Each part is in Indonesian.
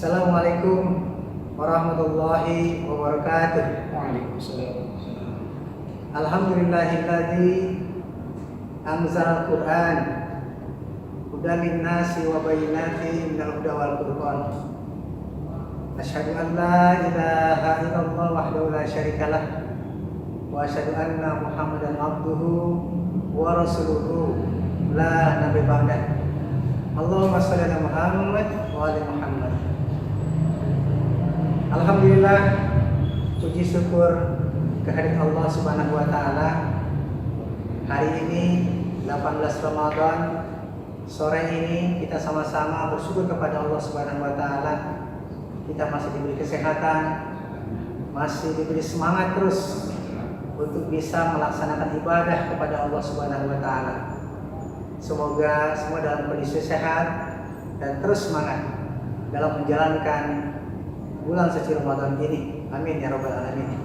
Assalamualaikum warahmatullahi wabarakatuh. Waalaikumsalam. Alhamdulillahilladzi anzalal Qur'an hudan linnasi wa bayyinatin minal huda wal furqan. Asyhadu an la ilaha illallah wahdahu la syarikalah wa asyhadu anna Muhammadan abduhu wa rasuluhu la nabiyya ba'dah. Allahumma shalli ala Muhammad wa ali Muhammad. Alhamdulillah, puji syukur kehadirat Allah Subhanahu wa taala. Hari ini 18 Ramadan, sore ini kita sama-sama bersyukur kepada Allah Subhanahu wa taala. Kita masih diberi kesehatan, masih diberi semangat terus untuk bisa melaksanakan ibadah kepada Allah Subhanahu wa taala. Semoga semua dalam kondisi sehat dan terus semangat dalam menjalankan bulan suci Ramadan ini. Amin ya rabbal alamin.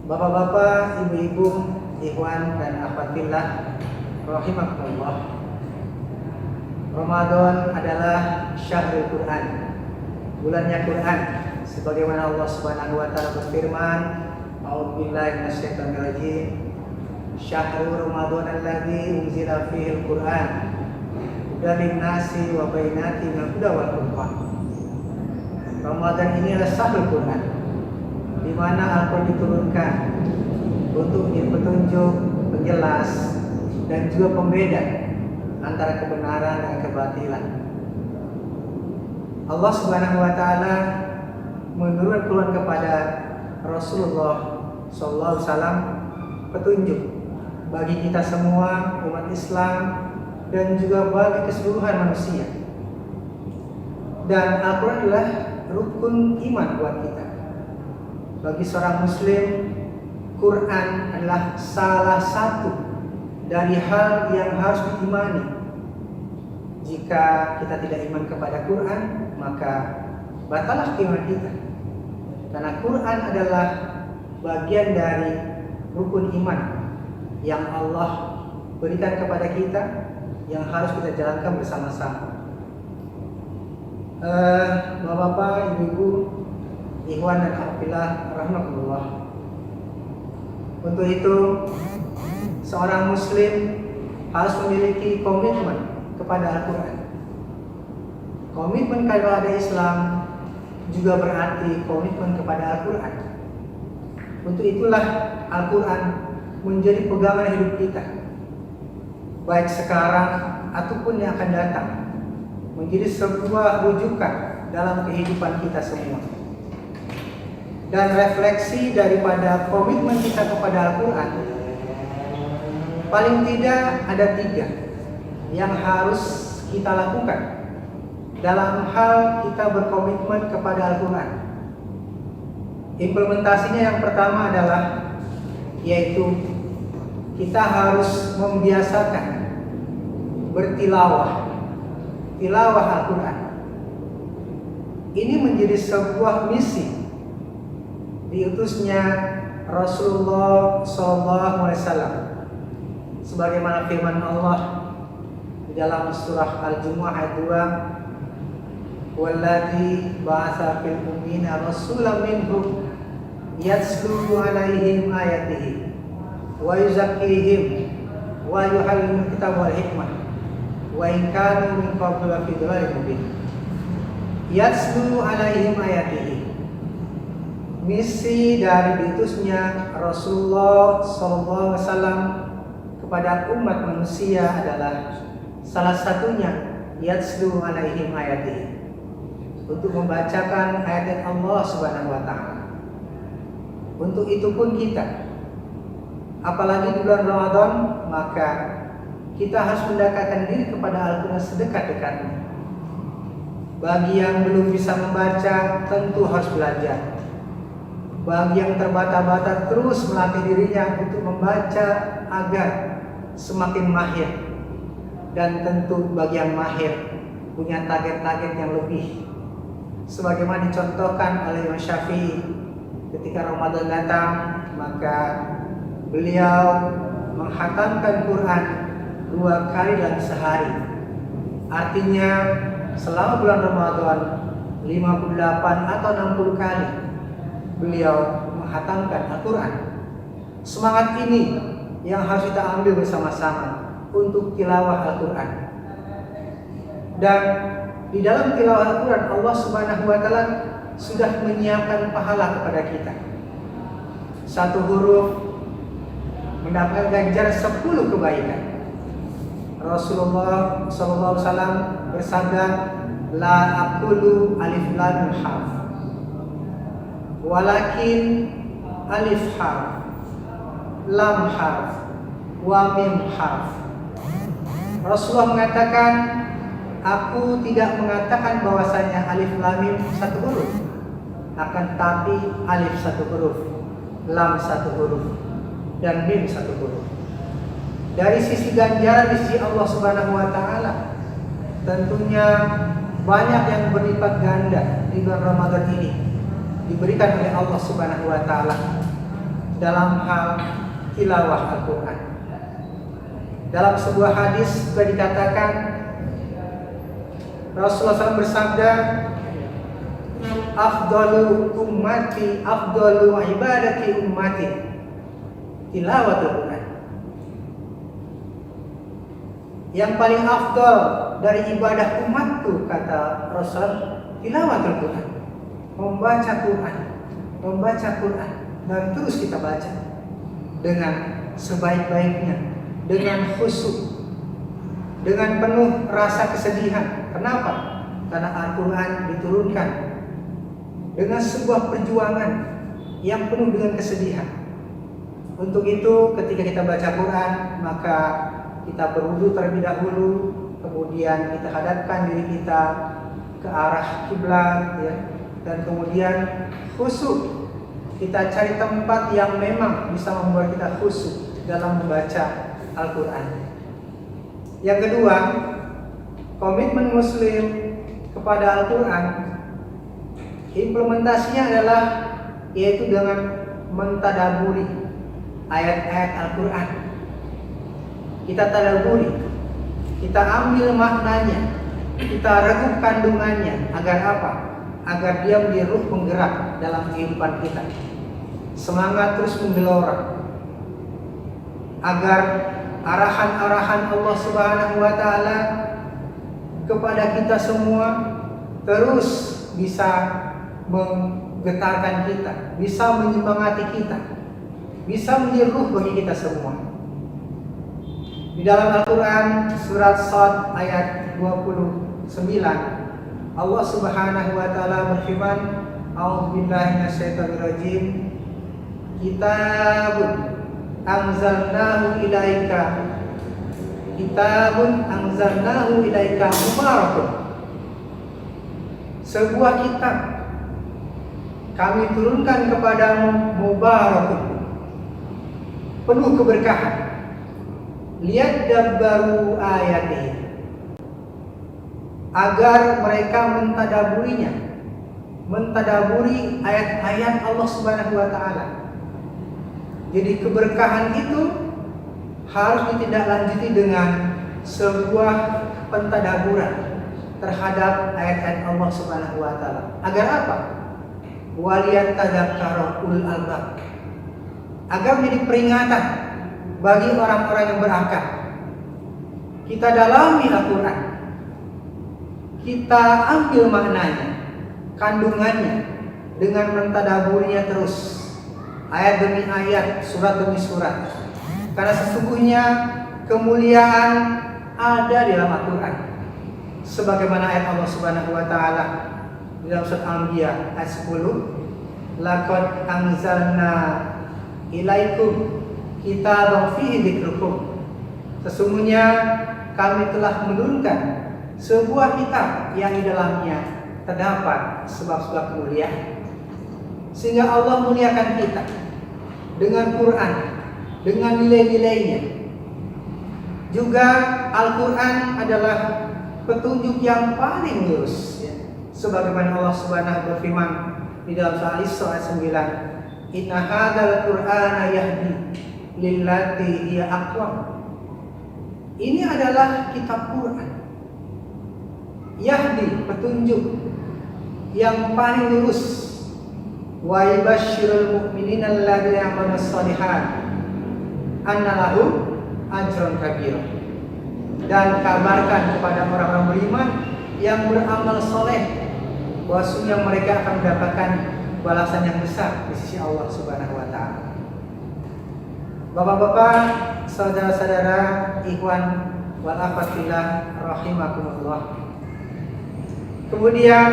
Bapak-bapak, ibu-ibu, ikhwan dan akhwat fillah rahimakumullah. Ramadan adalah syahrul Quran, bulannya Quran, sebagaimana Allah Subhanahu wa taala berfirman, a'udzubillahi minasyaitonir rajim, syahrul Ramadan alladzi unzila fihil Quran hudan linnasi wa bayyinatin minal huda wal furqan. Ramadan ini adalah syahrul Quran, di mana Al-Quran diturunkan untuk menjadi petunjuk, penjelas, dan juga pembeda antara kebenaran dan kebatilan. Allah Subhanahu wa taala menurunkan Quran kepada Rasulullah sallallahu alaihi wasallam petunjuk bagi kita semua umat Islam dan juga bagi keseluruhan manusia. Dan Al-Quran adalah rukun iman buat kita. Bagi seorang muslim, Quran adalah salah satu dari hal yang harus diimani. Jika kita tidak iman kepada Quran, maka batallah iman kita. Karena Quran adalah bagian dari rukun iman yang Allah berikan kepada kita, yang harus kita jalankan bersama-sama. Bapak-bapak, ibu-ibu, ikhwan dan akhwat rahimakumullah. Untuk itu, seorang muslim harus memiliki komitmen kepada Al-Quran. Komitmen kepada Islam juga berarti komitmen kepada Al-Quran. Untuk itulah Al-Quran menjadi pegangan hidup kita, baik sekarang ataupun yang akan datang, menjadi sebuah rujukan dalam kehidupan kita semua. Dan refleksi daripada komitmen kita kepada Al-Quran, paling tidak ada 3 yang harus kita lakukan dalam hal kita berkomitmen kepada Al-Quran. Implementasinya yang pertama adalah yaitu kita harus membiasakan bertilawah, tilawah Al-Quran. Ini menjadi sebuah misi diutusnya Rasulullah SAW, sebagaimana firman Allah di dalam surah Al-Jumu'ah ayat 2, "Walladzi ba'atsa fil ummiyina rasulan minhum yatslu 'alaihim ayatihi wa yuzakkihim wa yu'allimuhumul kitaba wal hikmah wa in kanu min qablu lafi dhalalin mubin." Yatslu 'alaihim ayatihi. Misi dari diutusnya Rasulullah SAW kepada umat manusia adalah salah satunya yatslu 'alaihim ayatihi, untuk membacakan ayat Allah Subhanahu wa taala. Untuk itu pun kita, apalagi di bulan Ramadan, maka kita harus mendekatkan diri kepada Al-Quran sedekat-dekatnya. Bagi yang belum bisa membaca, tentu harus belajar. Bagi yang terbata-bata, terus melatih dirinya untuk membaca agar semakin mahir. Dan tentu bagi yang mahir punya target-target yang lebih, sebagaimana dicontohkan oleh Imam Syafi'i ketika Ramadan datang, maka beliau menghatamkan Quran 2 kali dalam sehari. Artinya selama bulan Ramadan 58 atau 60 kali beliau menghatamkan Al-Quran. Semangat ini yang harus kita ambil bersama-sama untuk tilawah Al-Quran. Dan di dalam tilawah Al-Quran, Allah Subhanahu wa Ta'ala sudah menyiapkan pahala kepada kita. Satu huruf mendapatkan ganjaran 10 kebaikan. Rasulullah SAW bersabda, la aqulu alif lam harf, walakin alif harf, lam harf, wa mim harf. Rasulullah mengatakan, aku tidak mengatakan bahwasanya alif lam mim satu huruf, akan tapi alif satu huruf, lam satu huruf, dan mim satu huruf. Dari sisi ganjaran di sisi Allah Subhanahu wa Ta'ala, tentunya banyak yang berlipat ganda di bulan Ramadan ini diberikan oleh Allah Subhanahu wa Ta'ala dalam hal tilawah Al-Quran. Dalam sebuah hadis juga dikatakan, Rasulullah SAW bersabda, afdalu ummati, afdalu ibadati ummati tilawatul Quran. Yang paling afdal dari ibadah umatku, kata Rasul, tilawatul Quran, membaca Quran, membaca Quran, dan terus kita baca dengan sebaik-baiknya, dengan khusyuk, dengan penuh rasa kesedihan. Kenapa? Karena Al-Quran diturunkan dengan sebuah perjuangan yang penuh dengan kesedihan. Untuk itu ketika kita baca Quran, maka kita berwudu terlebih dahulu, kemudian kita hadapkan diri kita ke arah kiblat, ya, dan kemudian khusyuk. Kita cari tempat yang memang bisa membuat kita khusyuk dalam membaca Al-Quran. Yang kedua, komitmen Muslim kepada Al-Quran, implementasinya adalah yaitu dengan mentadaburi ayat-ayat Al-Quran. Kita tadaburi, kita ambil maknanya, kita regup kandungannya. Agar apa? Agar dia menjadi ruh penggerak dalam kehidupan kita, semangat terus menggelora, agar arahan-arahan Allah Subhanahu wa Ta'ala kepada kita semua terus bisa menggetarkan kita, bisa menyemangati kita, bisa menjadi ruh bagi kita semua. Di dalam Al-Quran surat Shad ayat 29, Allah Subhanahu wa Ta'ala berfirman, a'udzubillahi minasyaitonirrajim, kitabun anzalnahu ilaika, kitabun anzalnahu ilaika mubarakun, sebuah kitab kami turunkan kepadamu, mubarakun, penuh keberkahan. Lihat dabbaru ayatih, agar mereka mentadaburinya, mentadaburi ayat-ayat Allah Subhanahu wa Ta'ala. Jadi keberkahan itu harus ditindaklanjuti dengan sebuah pentadaburan terhadap ayat-ayat Allah Subhanahu wa Ta'ala. Agar apa? Waliyatadzakkaru ulul albab, agar menjadi peringatan bagi orang-orang yang berakal. Kita dalami Al-Quran, kita ambil maknanya, kandungannya, dengan mentadaburinya terus, ayat demi ayat, surat demi surat. Karena sesungguhnya kemuliaan ada di dalam Al-Quran. Sebagaimana ayat Allah Subhanahu wa Ta'ala di dalam surat Al-Anbiya ayat 10, laqad anzalna ilaikum kitaban fihi dzikrukum, sesungguhnya kami telah menurunkan sebuah kitab yang di dalamnya terdapat sebab-sebab kemuliaan. Sehingga Allah muliakan kita dengan Quran, dengan nilai-nilainya. Juga Al-Quran adalah petunjuk yang paling lurus, ya. Sebagaimana Allah Subhanahu berfirman di dalam surah Al-Isra ayat 9, inna hadzal Qur'ana yahdi lillati hiya aqwam. Ini adalah kitab Quran, yahdi, petunjuk, yang paling lurus. Wa yubashshirul mu'minina alladzina ya'maluna shalihat anna lahum ajrun kabir. Dan kabarkan kepada orang-orang beriman yang beramal soleh bahwasanya mereka akan mendapatkan balasan yang besar di sisi Allah Subhanahu wa taala. Bapak-bapak, saudara-saudara, ikhwan wal akhwat fillah rahimakumullah. Kemudian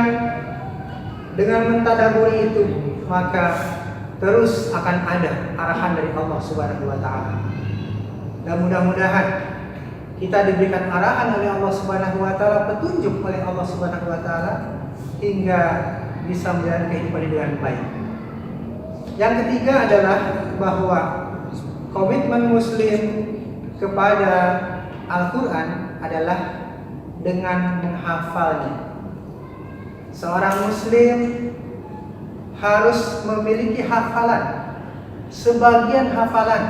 dengan mentadaburi itu, maka terus akan ada arahan dari Allah Subhanahu wa taala. Dan mudah-mudahan kita diberikan arahan oleh Allah Subhanahu wa taala, petunjuk oleh Allah Subhanahu wa taala hingga bisa menjalani kehidupan dengan baik. Yang ketiga adalah bahwa komitmen muslim kepada Al-Quran adalah dengan menghafalnya. Seorang muslim harus memiliki hafalan, sebagian hafalan,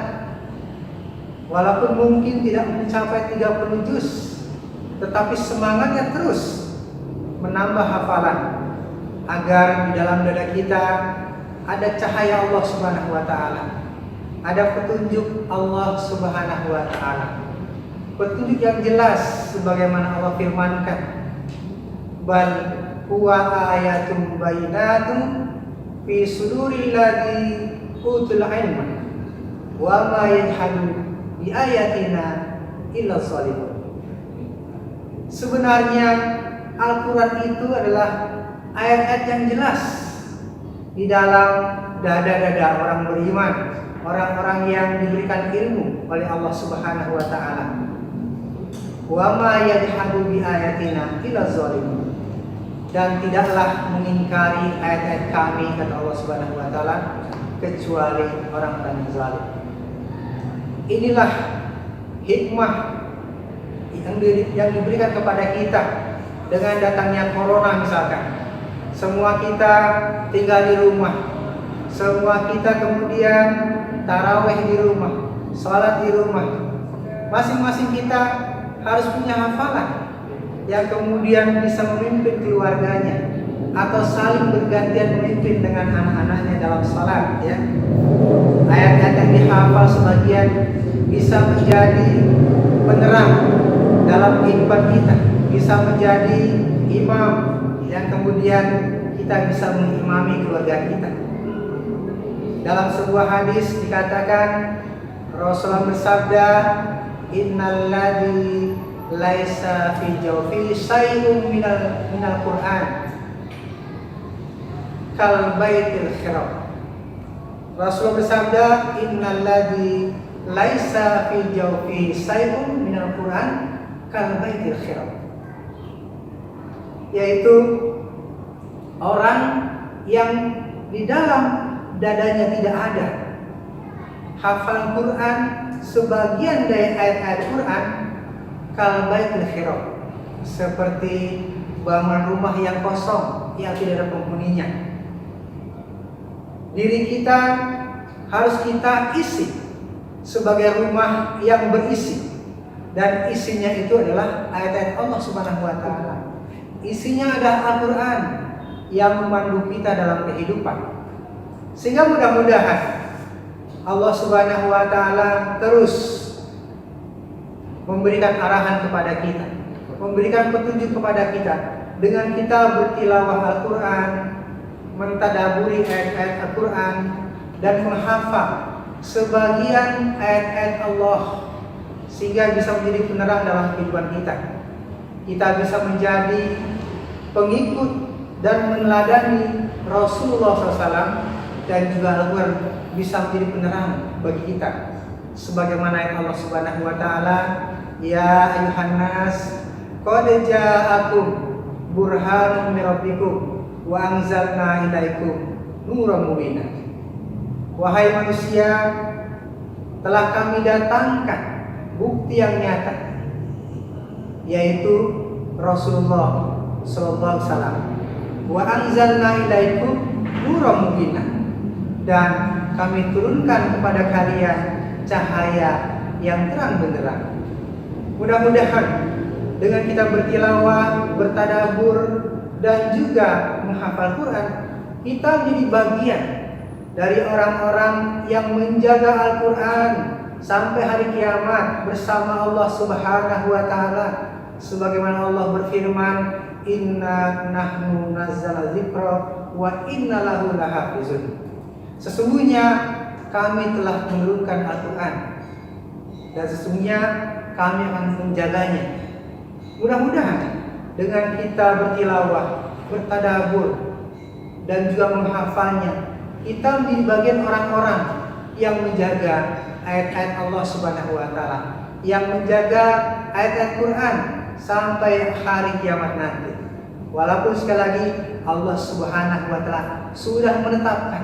walaupun mungkin tidak mencapai 30 juz, tetapi semangatnya terus menambah hafalan agar di dalam dada kita ada cahaya Allah Subhanahu wa taala, ada petunjuk Allah Subhanahu wa taala, petunjuk yang jelas sebagaimana Allah firmankan, bal huwa ayatum bayyinatun fi suduril ladzi utul ilma wa ma yajhadu bi ayatina illa shalimun. Sebenarnya Al-Quran itu adalah ayat-ayat yang jelas di dalam dada-dada orang beriman, orang-orang yang diberikan ilmu oleh Allah Subhanahu wa taala. Wa ma yajhadu bi ayatina illa zalimun. Dan tidaklah mengingkari ayat-ayat kami, kata Allah Subhanahu wa taala, kecuali orang-orang yang zalim. Inilah hikmah yang diberikan kepada kita dengan datangnya corona misalkan. Semua kita tinggal di rumah, semua kita kemudian tarawih di rumah, sholat di rumah. Masing-masing kita harus punya hafalan yang kemudian bisa memimpin keluarganya atau saling bergantian memimpin dengan anak-anaknya dalam sholat, ya. Ayat-ayat yang dihafal sebagian bisa menjadi penerang dalam kehidupan kita, bisa menjadi imam yang kemudian kita bisa mengimami keluarga kita. Dalam sebuah hadis dikatakan, Rasulullah bersabda, innal ladzi laisa fi jawfi syai'un minal Qur'an kal baitil khiram. Rasulullah bersabda, innal ladzi laisa fi jawfi syai'un minal Qur'an kal baitil khiram. Yaitu orang yang di dalam dadanya tidak ada hafalan Quran, sebagian dari ayat-ayat Quran kal baitil khiram, seperti bangunan rumah yang kosong yang tidak ada penghuninya. Diri kita harus kita isi sebagai rumah yang berisi, dan isinya itu adalah ayat-ayat Allah Subhanahu wa taala. Isinya adalah Al-Quran yang memandu kita dalam kehidupan. Sehingga mudah-mudahan Allah Subhanahu wa taala terus memberikan arahan kepada kita, memberikan petunjuk kepada kita dengan kita bertilawah Al-Quran, mentadaburi ayat-ayat Al-Quran, dan menghafal sebagian ayat-ayat Allah, sehingga bisa menjadi penerang dalam kehidupan kita. Kita bisa menjadi pengikut dan meneladani Rasulullah SAW, dan juga Al-Quran bisa menjadi penerang bagi kita. Sebagaimana yang Allah Subhanahu wa taala, ya ayuhan nas qad ja'akum burhanun min rabbikum wa anzalna ilaikum nuran mubina. Wahai manusia, telah kami datangkan bukti yang nyata, yaitu Rasulullah sallallahu alaihi wasallam. Wa anzalna ilaikum nuran mubina, dan kami turunkan kepada kalian cahaya yang terang benderang. Mudah-mudahan dengan kita bertilawah, bertadabur, dan juga menghafal Quran, kita menjadi bagian dari orang-orang yang menjaga Al-Quran sampai hari kiamat bersama Allah Subhanahu wa taala. Sebagaimana Allah berfirman, "Inna nahnu nazzalna dzikra wa inna lahu lahafizun." Sesungguhnya kami telah menurunkan Al-Quran dan sesungguhnya kami akan menjaganya. Mudah-mudahan dengan kita bertilawah, bertadabbur, dan juga menghafalnya, kita menjadi bagian orang-orang yang menjaga ayat-ayat Allah Subhanahu wa taala, yang menjaga ayat-ayat Quran sampai hari kiamat nanti. Walaupun sekali lagi Allah Subhanahu wa taala sudah menetapkan,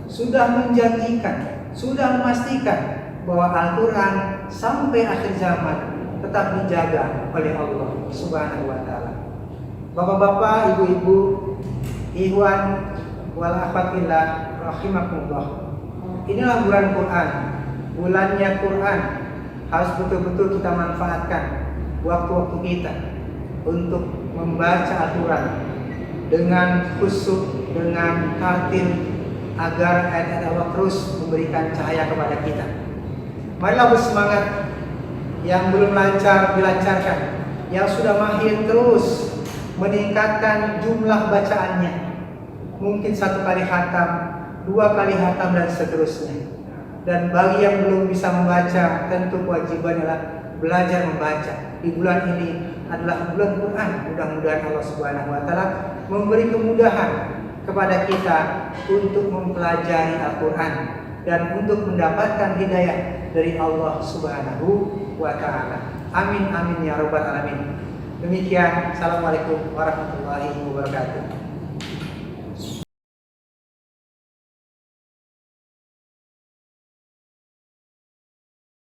sudah menjanjikan, sudah memastikan bahwa Al-Quran sampai akhir zaman tetap dijaga oleh Allah Subhanahu wa taala. Bapak-bapak, ibu-ibu, ikhwan wal akhwat fillah rahimakumullah. Inilah bulan Quran, bulannya Quran. Harus betul-betul kita manfaatkan waktu-waktu kita untuk membaca Al-Quran dengan khusyuk, dengan tartil, agar ayat-ayat Allah terus memberikan cahaya kepada kita. Marilah bersemangat, yang belum lancar dilancarkan, yang sudah mahir terus meningkatkan jumlah bacaannya. Mungkin 1 kali khatam, 2 kali khatam dan seterusnya. Dan bagi yang belum bisa membaca, tentu kewajiban adalah belajar membaca. Di bulan ini adalah bulan Quran. Mudah-mudahan Allah Subhanahu wa taala memberi kemudahan kepada kita untuk mempelajari Al-Quran dan untuk mendapatkan hidayah dari Allah Subhanahu wa taala. Amin amin ya rabbal alamin. Demikian, assalamualaikum warahmatullahi wabarakatuh.